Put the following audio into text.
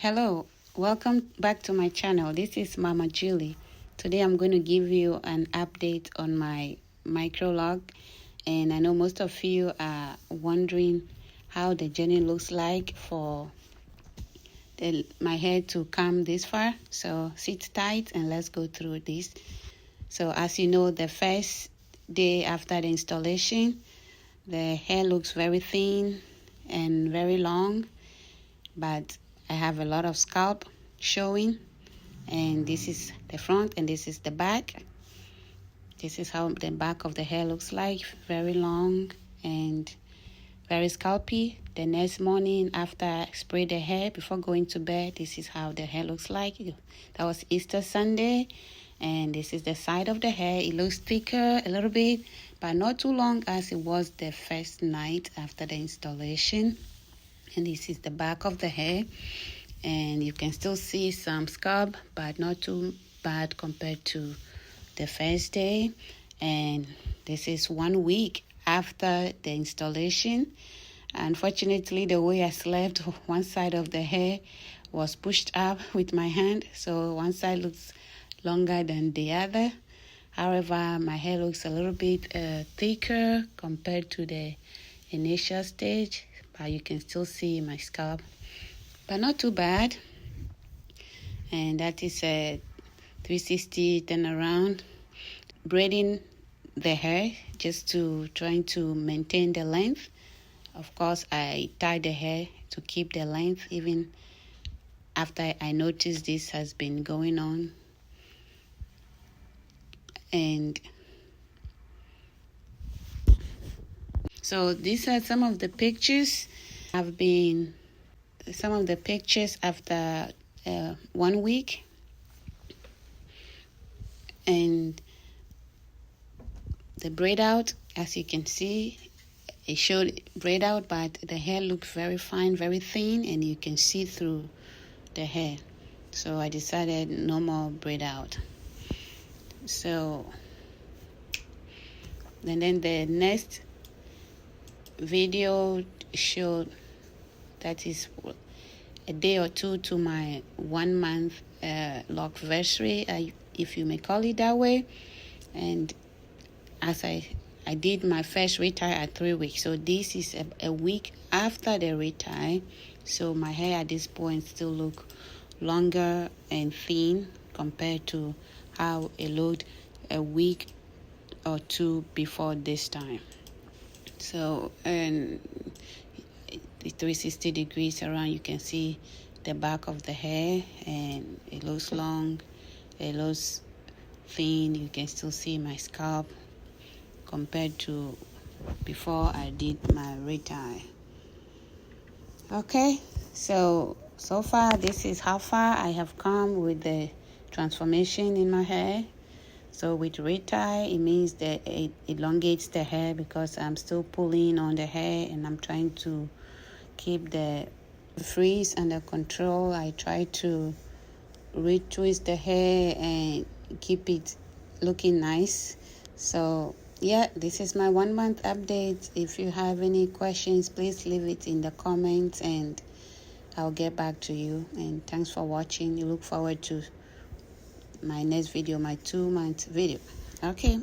Hello, welcome back to my channel. This is Mama Julie. Today I'm going to give you an update on my Microlog, and I know most of you are wondering how the journey looks like for my hair to come this far. So sit tight and let's go through this. So as you know, the first day after the installation, the hair looks very thin and very long, but I have a lot of scalp showing, and this is the front and this is the back. This is how the back of the hair looks like, very long and very scalpy. The next morning after I spray the hair before going to bed, this is how the hair looks like. That was Easter Sunday, and this is the side of the hair. It looks thicker a little bit, but not too long as it was the first night after the installation. And this is the back of the hair, and you can still see some scalp, but not too bad compared to the first day. And this is 1 week after the installation. Unfortunately, the way I slept, one side of the hair was pushed up with my hand, so one side looks longer than the other. However, my hair looks a little bit thicker compared to the initial stage, but you can still see my scalp, but not too bad. And that is a 360 turnaround, braiding the hair just to trying to maintain the length. Of course, I tie the hair to keep the length even after I noticed this has been going on. And so these are some of the pictures. Some of the pictures after 1 week, and the braid out, as you can see, it showed braid out, but the hair looked very fine, very thin, and you can see through the hair. So I decided no more braid out. So and then the next video showed that is a day or two to my 1 month lockversary, if you may call it that way. And as I did my first retire at 3 weeks, so this is a week after the retire. So my hair at this point still look longer and thin compared to how it looked a week or two before this time. So, and the 360 degrees around, you can see the back of the hair, and it looks long, it looks thin. You can still see my scalp compared to before I did my retire. Okay, so far this is how far I have come with the transformation in my hair. So with retire, it means that it elongates the hair because I'm still pulling on the hair and I'm trying to keep the frizz under control. I try to retwist the hair and keep it looking nice. So yeah, this is my 1 month update. If you have any questions, please leave it in the comments and I'll get back to you. And thanks for watching. You look forward to my next video, my 2 month video. Okay.